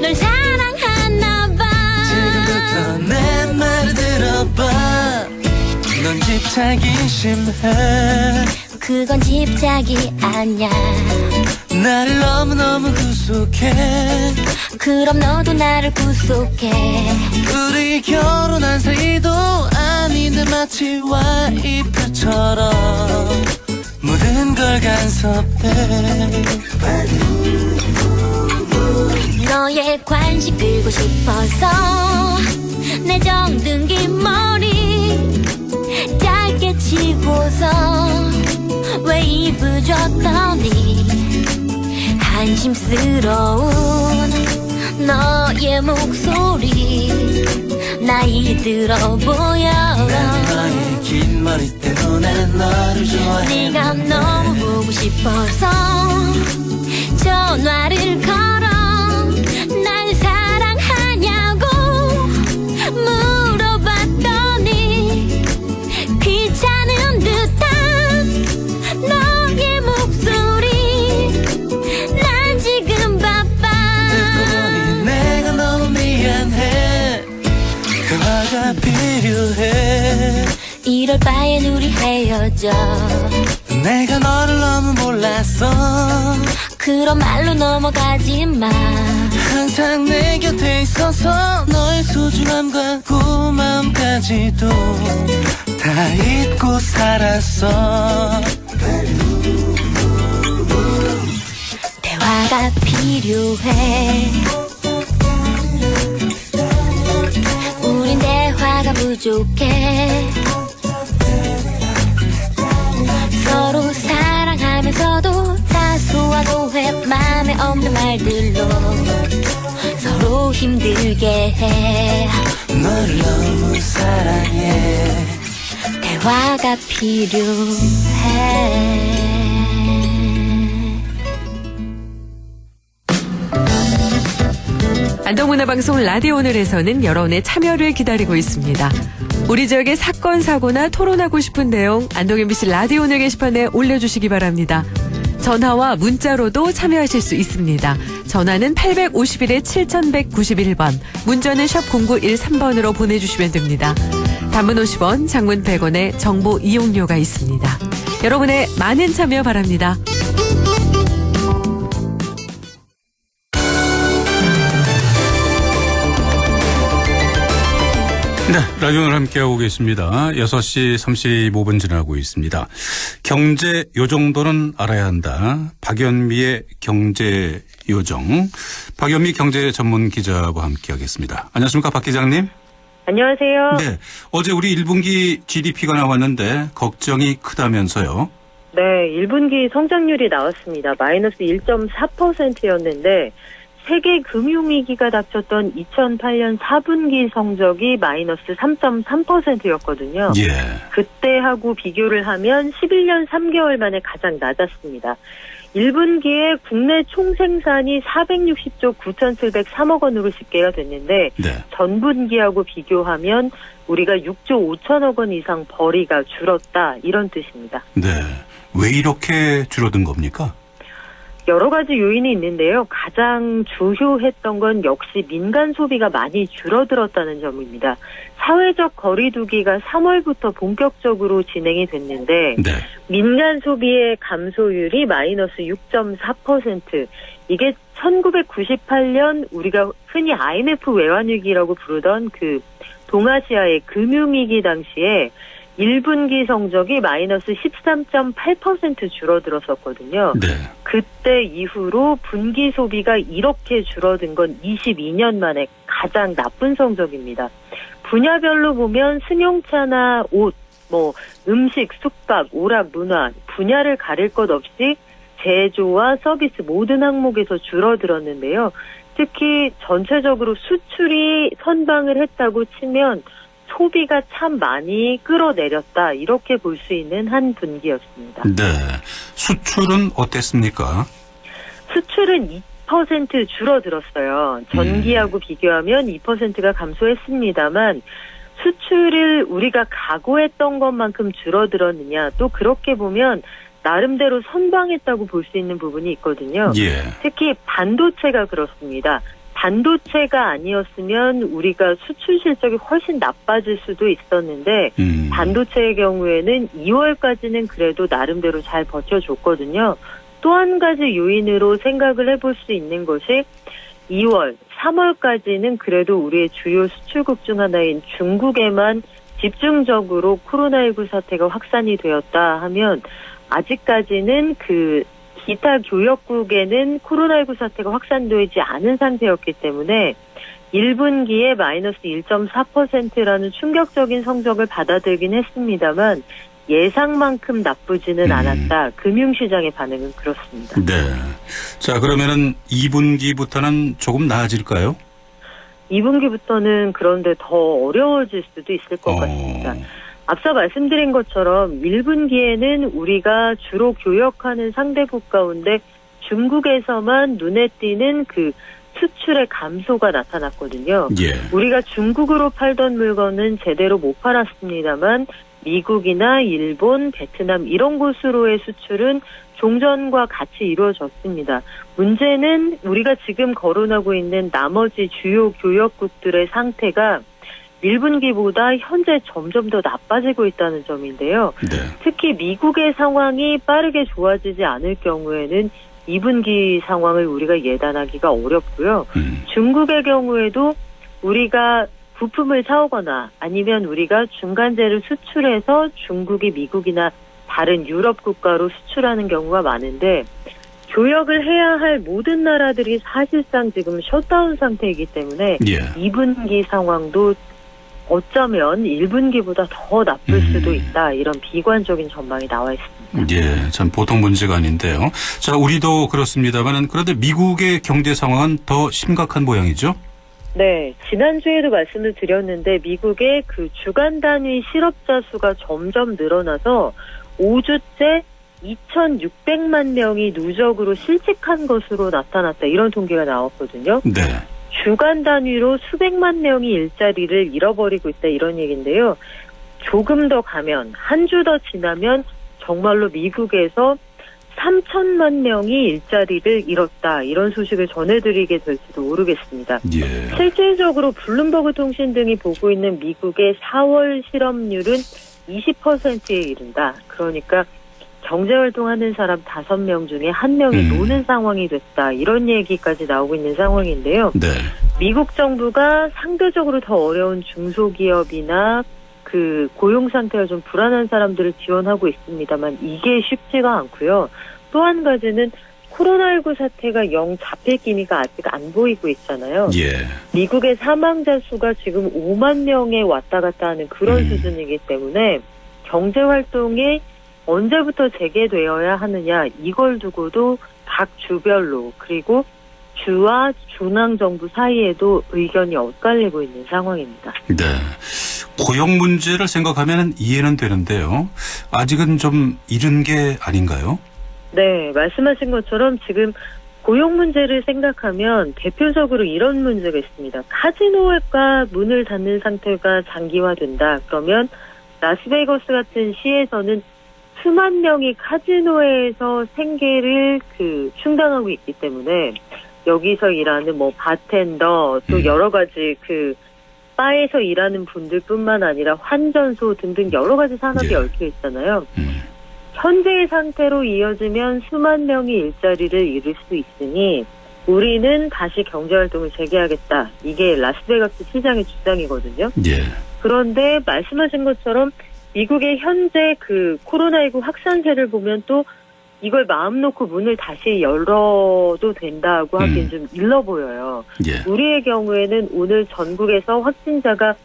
L: 널 사랑하나 봐.
C: 지금부터 내 말을 들어봐. 넌 집착이 심해.
L: 그건 집착이 아니야.
C: 나를 너무너무 구속해.
L: 그럼 너도 나를 구속해.
C: 우리 결혼한 사이도 아닌데 마치 와이프처럼 모든 걸 간섭해.
L: 너의 관심 끌고 싶어서 내 정등기 머리 짧게 치고서 웨이브 줬더니 한심스러운 너의 목소리 나이 들어 보여.
C: 난 너의 긴 머리 때문에 너를 좋아해.
L: 네가 너무 보고 싶어서 전화를 걸어. 날 사랑하냐고 물어봤더니 귀찮은 듯한 너의 목소리. 난 지금 바빠.
C: 듣고 보니 내가 너무 미안해. 대화가 필요해.
L: 이럴 바엔 우리 헤어져.
C: 내가 너를 너무 몰랐어.
L: 그런 말로 넘어가지 마.
C: 항상 내 곁에 있어서 너의 소중함과 고마움까지도 다 잊고 살았어.
L: 대화가 필요해. 우린 대화가 부족해. 서로 사랑하면서도 사소한 오해 맘에 없는 말들로 서로 힘들게 해.
C: 너를 너무 사랑해.
L: 대화가 필요해.
F: 안동문화방송 라디오 오늘에서는 여러분의 참여를 기다리고 있습니다. 우리 지역의 사건, 사고나 토론하고 싶은 내용 안동 MBC 라디오 오늘 게시판에 올려주시기 바랍니다. 전화와 문자로도 참여하실 수 있습니다. 전화는 851-7191번, 문자는 샵 0913번으로 보내주시면 됩니다. 단문 50원, 장문 100원의 정보 이용료가 있습니다. 여러분의 많은 참여 바랍니다.
A: 네, 라디오를 함께하고 계십니다. 6시 35분 지나고 있습니다. 경제 요정도는 알아야 한다. 박연미의 경제 요정. 박연미 경제 전문 기자와 함께하겠습니다. 안녕하십니까, 박 기자님?
M: 안녕하세요.
A: 네, 어제 우리 1분기 GDP가 나왔는데 걱정이 크다면서요?
M: 네, 1분기 성장률이 나왔습니다. 마이너스 1.4%였는데 세계 금융위기가 닥쳤던 2008년 4분기 성적이 마이너스 3.3%였거든요.
A: 예.
M: 그때하고 비교를 하면 11년 3개월 만에 가장 낮았습니다. 1분기에 국내 총생산이 460조 9,703억 원으로 집계가 됐는데
A: 네.
M: 전분기하고 비교하면 우리가 6조 5천억 원 이상 벌이가 줄었다 이런 뜻입니다.
A: 네. 왜 이렇게 줄어든 겁니까?
M: 여러 가지 요인이 있는데요. 가장 주요했던 건 역시 민간 소비가 많이 줄어들었다는 점입니다. 사회적 거리두기가 3월부터 본격적으로 진행이 됐는데
A: 네.
M: 민간 소비의 감소율이 마이너스 6.4%. 이게 1998년 우리가 흔히 IMF 외환위기라고 부르던 그 동아시아의 금융위기 당시에 1분기 성적이 마이너스 13.8% 줄어들었었거든요.
A: 네.
M: 그때 이후로 분기 소비가 이렇게 줄어든 건 22년 만에 가장 나쁜 성적입니다. 분야별로 보면 승용차나 옷, 음식, 숙박, 오락, 문화, 분야를 가릴 것 없이 제조와 서비스 모든 항목에서 줄어들었는데요. 특히 전체적으로 수출이 선방을 했다고 치면 소비가 참 많이 끌어내렸다 이렇게 볼 수 있는 한 분기였습니다.
A: 네. 수출은 어땠습니까?
M: 수출은 2% 줄어들었어요. 전기하고 비교하면 2%가 감소했습니다만 수출을 우리가 각오했던 것만큼 줄어들었느냐 또 그렇게 보면 나름대로 선방했다고 볼 수 있는 부분이 있거든요.
A: 예.
M: 특히 반도체가 그렇습니다. 반도체가 아니었으면 우리가 수출 실적이 훨씬 나빠질 수도 있었는데 반도체의 경우에는 2월까지는 그래도 나름대로 잘 버텨줬거든요. 또 한 가지 요인으로 생각을 해볼 수 있는 것이 2월, 3월까지는 그래도 우리의 주요 수출국 중 하나인 중국에만 집중적으로 코로나19 사태가 확산이 되었다 하면 아직까지는 기타 교역국에는 코로나19 사태가 확산되지 않은 상태였기 때문에 1분기에 마이너스 1.4%라는 충격적인 성적을 받아들긴 했습니다만 예상만큼 나쁘지는 않았다. 금융시장의 반응은 그렇습니다.
A: 네. 자, 그러면은 2분기부터는 조금 나아질까요?
M: 2분기부터는 그런데 더 어려워질 수도 있을 것 같습니다. 앞서 말씀드린 것처럼 1분기에는 우리가 주로 교역하는 상대국 가운데 중국에서만 눈에 띄는 수출의 감소가 나타났거든요.
A: 예.
M: 우리가 중국으로 팔던 물건은 제대로 못 팔았습니다만 미국이나 일본, 베트남 이런 곳으로의 수출은 종전과 같이 이루어졌습니다. 문제는 우리가 지금 거론하고 있는 나머지 주요 교역국들의 상태가 1분기보다 현재 점점 더 나빠지고 있다는 점인데요.
A: 네.
M: 특히 미국의 상황이 빠르게 좋아지지 않을 경우에는 2분기 상황을 우리가 예단하기가 어렵고요. 중국의 경우에도 우리가 부품을 사오거나 아니면 우리가 중간재를 수출해서 중국이 미국이나 다른 유럽 국가로 수출하는 경우가 많은데 교역을 해야 할 모든 나라들이 사실상 지금 셧다운 상태이기 때문에 2분기 상황도 어쩌면 1분기보다 더 나쁠 수도 있다. 이런 비관적인 전망이 나와 있습니다.
A: 예, 참 보통 문제가 아닌데요. 자, 우리도 그렇습니다만 그런데 미국의 경제 상황은 더 심각한 모양이죠?
M: 네, 지난주에도 말씀을 드렸는데 미국의 주간 단위 실업자 수가 점점 늘어나서 5주째 2,600만 명이 누적으로 실직한 것으로 나타났다. 이런 통계가 나왔거든요.
A: 네.
M: 주간 단위로 수백만 명이 일자리를 잃어버리고 있다. 이런 얘기인데요. 조금 더 가면 한 주 더 지나면 정말로 미국에서 3천만 명이 일자리를 잃었다. 이런 소식을 전해드리게 될지도 모르겠습니다.
A: 예.
M: 실질적으로 블룸버그 통신 등이 보고 있는 미국의 4월 실업률은 20%에 이른다. 그러니까 경제활동하는 사람 5명 중에 1명이 노는 상황이 됐다. 이런 얘기까지 나오고 있는 상황인데요.
A: 네.
M: 미국 정부가 상대적으로 더 어려운 중소기업이나 그 고용 상태가 좀 불안한 사람들을 지원하고 있습니다만 이게 쉽지가 않고요. 또 한 가지는 코로나19 사태가 영 잡힐 기미가 아직 안 보이고 있잖아요.
A: 예.
M: 미국의 사망자 수가 지금 5만 명에 왔다 갔다 하는 그런 수준이기 때문에 경제활동이 언제부터 재개되어야 하느냐 이걸 두고도 각 주별로 그리고 주와 중앙정부 사이에도 의견이 엇갈리고 있는 상황입니다.
A: 네. 고용 문제를 생각하면 이해는 되는데요. 아직은 좀 이른 게 아닌가요?
M: 네, 말씀하신 것처럼 지금 고용 문제를 생각하면 대표적으로 이런 문제가 있습니다. 카지노가 문을 닫는 상태가 장기화된다. 그러면 라스베이거스 같은 시에서는 수만 명이 카지노에서 생계를 충당하고 있기 때문에 여기서 일하는 뭐 바텐더 또 여러 가지 바에서 일하는 분들뿐만 아니라 환전소 등등 여러 가지 산업이 얽혀 있잖아요. 현재의 상태로 이어지면 수만 명이 일자리를 잃을 수 있으니 우리는 다시 경제활동을 재개하겠다. 이게 라스베가스 시장의 주장이거든요.
A: 예.
M: 그런데 말씀하신 것처럼 미국의 현재 코로나19 확산세를 보면 또 이걸 마음 놓고 문을 다시 열어도 된다고 하긴 좀 일러 보여요.
A: 예.
M: 우리의 경우에는 오늘 전국에서 확진자가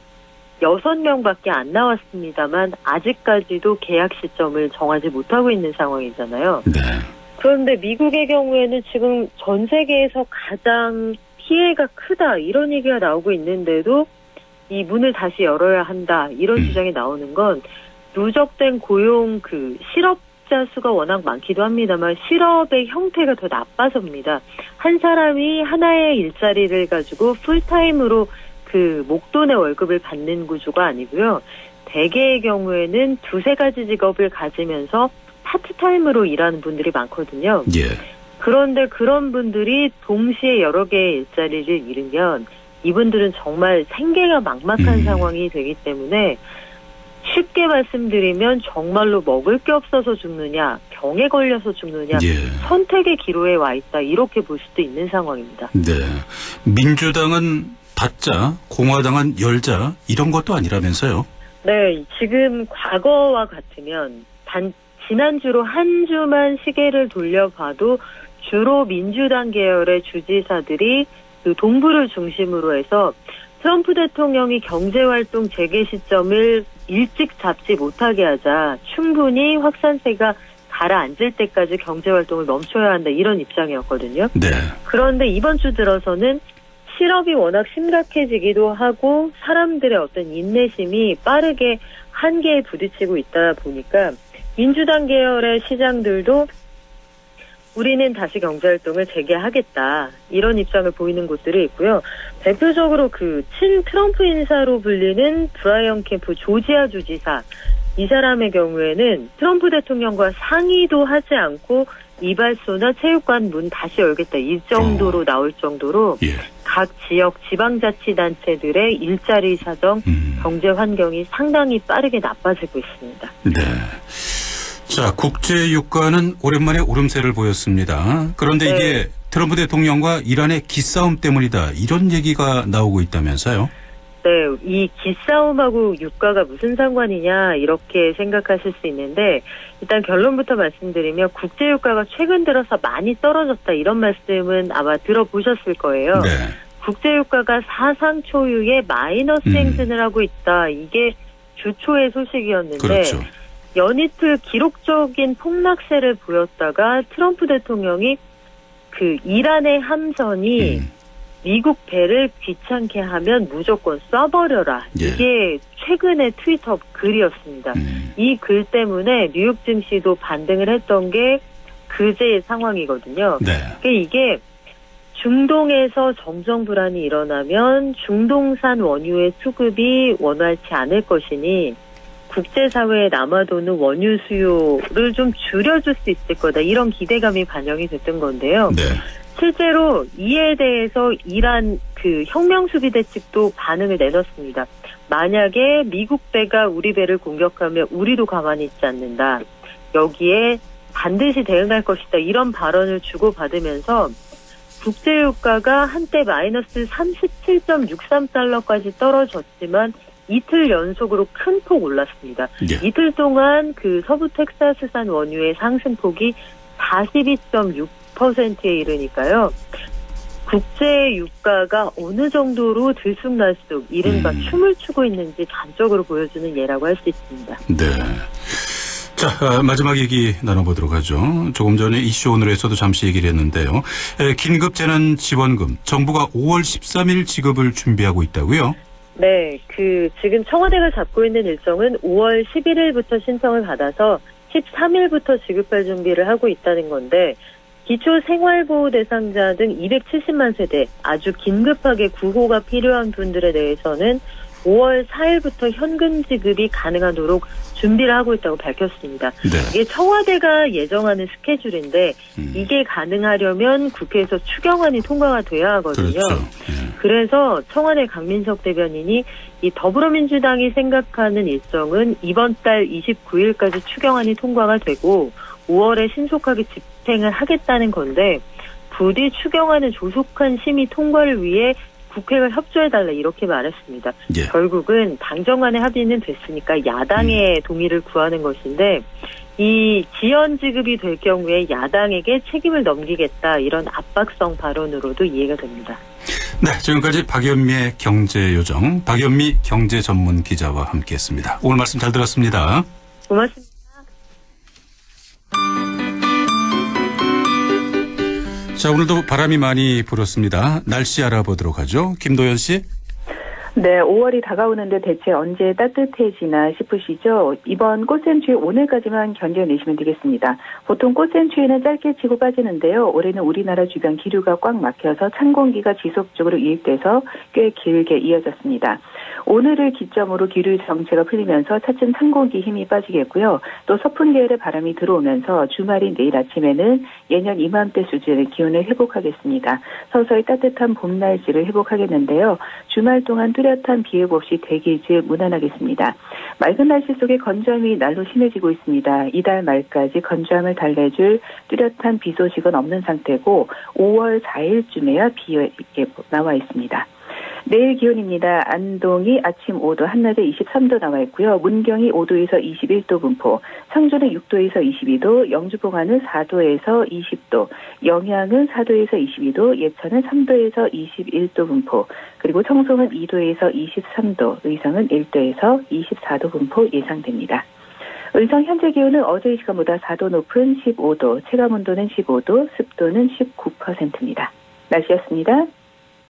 M: 6명밖에 안 나왔습니다만 아직까지도 계약 시점을 정하지 못하고 있는 상황이잖아요.
A: 네.
M: 그런데 미국의 경우에는 지금 전 세계에서 가장 피해가 크다 이런 얘기가 나오고 있는데도 이 문을 다시 열어야 한다 이런 주장이 나오는 건 누적된 고용 실업자 수가 워낙 많기도 합니다만 실업의 형태가 더 나빠집니다. 한 사람이 하나의 일자리를 가지고 풀타임으로 목돈의 월급을 받는 구조가 아니고요. 대개의 경우에는 2-3가지 직업을 가지면서 파트타임으로 일하는 분들이 많거든요.
A: 예.
M: 그런데 그런 분들이 동시에 여러 개의 일자리를 잃으면 이분들은 정말 생계가 막막한 상황이 되기 때문에 쉽게 말씀드리면 정말로 먹을 게 없어서 죽느냐, 병에 걸려서 죽느냐,
A: 예.
M: 선택의 기로에 와 있다. 이렇게 볼 수도 있는 상황입니다.
A: 네. 민주당은 닫자, 공화당은 열자 이런 것도 아니라면서요?
M: 네, 지금 과거와 같으면 지난주로 한 주만 시계를 돌려봐도 주로 민주당 계열의 주지사들이 동부를 중심으로 해서 트럼프 대통령이 경제활동 재개 시점을 일찍 잡지 못하게 하자 충분히 확산세가 가라앉을 때까지 경제활동을 멈춰야 한다 이런 입장이었거든요.
A: 네.
M: 그런데 이번 주 들어서는 실업이 워낙 심각해지기도 하고 사람들의 어떤 인내심이 빠르게 한계에 부딪히고 있다 보니까 민주당 계열의 시장들도 우리는 다시 경제활동을 재개하겠다 이런 입장을 보이는 곳들이 있고요. 대표적으로 친 트럼프 인사로 불리는 브라이언 캠프 조지아 주지사 이 사람의 경우에는 트럼프 대통령과 상의도 하지 않고 이발소나 체육관 문 다시 열겠다 이 정도로 나올 정도로
A: 예.
M: 각 지역 지방자치단체들의 일자리 사정, 경제 환경이 상당히 빠르게 나빠지고 있습니다.
A: 네. 자, 국제 유가는 오랜만에 오름세를 보였습니다. 그런데
M: 네.
A: 이게 트럼프 대통령과 이란의 기싸움 때문이다. 이런 얘기가 나오고 있다면서요?
M: 네, 이 기싸움하고 유가가 무슨 상관이냐 이렇게 생각하실 수 있는데 일단 결론부터 말씀드리면 국제 유가가 최근 들어서 많이 떨어졌다 이런 말씀은 아마 들어보셨을 거예요.
A: 네.
M: 국제 유가가 사상 초유의 마이너스 행진을 하고 있다. 이게 주초의 소식이었는데
A: 그렇죠.
M: 연이틀 기록적인 폭락세를 보였다가 트럼프 대통령이 이란의 함선이 미국 배를 귀찮게 하면 무조건 쏴버려라.
A: 예. 이게
M: 최근의 트위터 글이었습니다. 이 글 때문에 뉴욕 증시도 반등을 했던 게 그제의 상황이거든요.
A: 네.
M: 이게 중동에서 정정 불안이 일어나면 중동산 원유의 수급이 원활치 않을 것이니 국제사회에 남아도는 원유 수요를 좀 줄여줄 수 있을 거다. 이런 기대감이 반영이 됐던 건데요.
A: 네.
M: 실제로 이에 대해서 이란 그 혁명수비대 측도 반응을 내놨습니다. 만약에 미국 배가 우리 배를 공격하면 우리도 가만히 있지 않는다. 여기에 반드시 대응할 것이다. 이런 발언을 주고받으면서 국제유가가 한때 마이너스 37.63달러까지 떨어졌지만 이틀 연속으로 큰 폭 올랐습니다.
A: 예.
M: 이틀 동안 그 서부 텍사스산 원유의 상승폭이 42.6%에 이르니까요. 국제 유가가 어느 정도로 들쑥날쑥 이른바 춤을 추고 있는지 단적으로 보여주는 예라고 할 수 있습니다.
A: 네. 자, 마지막 얘기 나눠보도록 하죠. 조금 전에 이슈 오늘에서도 잠시 얘기를 했는데요. 긴급 재난 지원금 정부가 5월 13일 지급을 준비하고 있다고요?
M: 네, 지금 청와대가 잡고 있는 일정은 5월 11일부터 신청을 받아서 13일부터 지급할 준비를 하고 있다는 건데, 기초 생활보호 대상자 등 270만 세대 아주 긴급하게 구호가 필요한 분들에 대해서는 5월 4일부터 현금 지급이 가능하도록 준비를 하고 있다고 밝혔습니다.
A: 네.
M: 이게 청와대가 예정하는 스케줄인데 이게 가능하려면 국회에서 추경안이 통과가 돼야 하거든요.
A: 그렇죠.
M: 그래서 청와대 강민석 대변인이 이 더불어민주당이 생각하는 일정은 이번 달 29일까지 추경안이 통과가 되고 5월에 신속하게 집행을 하겠다는 건데 부디 추경안의 조속한 심의 통과를 위해 국회가 협조해달라 이렇게 말했습니다.
A: 예.
M: 결국은 당정 간의 합의는 됐으니까 야당의 동의를 구하는 것인데 이 지연 지급이 될 경우에 야당에게 책임을 넘기겠다 이런 압박성 발언으로도 이해가 됩니다.
A: 네, 지금까지 박연미의 경제요정 박연미 경제전문기자와 함께했습니다. 오늘 말씀 잘 들었습니다.
M: 고맙습니다.
A: 자, 오늘도 바람이 많이 불었습니다. 날씨 알아보도록 하죠. 김도연 씨.
N: 네, 5월이 다가오는데 대체 언제 따뜻해지나 싶으시죠? 이번 꽃샘추위 오늘까지만 견뎌내시면 되겠습니다. 보통 꽃샘추위는 짧게 치고 빠지는데요. 올해는 우리나라 주변 기류가 꽉 막혀서 찬 공기가 지속적으로 유입돼서 꽤 길게 이어졌습니다. 오늘을 기점으로 기류 정체가 풀리면서 차츰 찬 공기 힘이 빠지겠고요. 또 서풍 계열의 바람이 들어오면서 주말인 내일 아침에는 예년 이맘때 수준의 기온을 회복하겠습니다. 서서히 따뜻한 봄 날씨를 회복하겠는데요. 주말 동안 뚜렷한 비예보 없이 대기질 무난하겠습니다. 맑은 날씨 속에 건조함이 날로 심해지고 있습니다. 이달 말까지 건조함을 달래줄 뚜렷한 비 소식은 없는 상태고 5월 4일쯤에야 비 예보 나와 있습니다. 내일 기온입니다. 안동이 아침 5도, 한낮에 23도 나와 있고요. 문경이 5도에서 21도 분포, 청주는 6도에서 22도, 영주 봉화는 4도에서 20도, 영양은 4도에서 22도, 예천은 3도에서 21도 분포, 그리고 청송은 2도에서 23도, 의성은 1도에서 24도 분포 예상됩니다. 의성 현재 기온은 어제 이 시간보다 4도 높은 15도, 체감온도는 15도, 습도는 19%입니다. 날씨였습니다.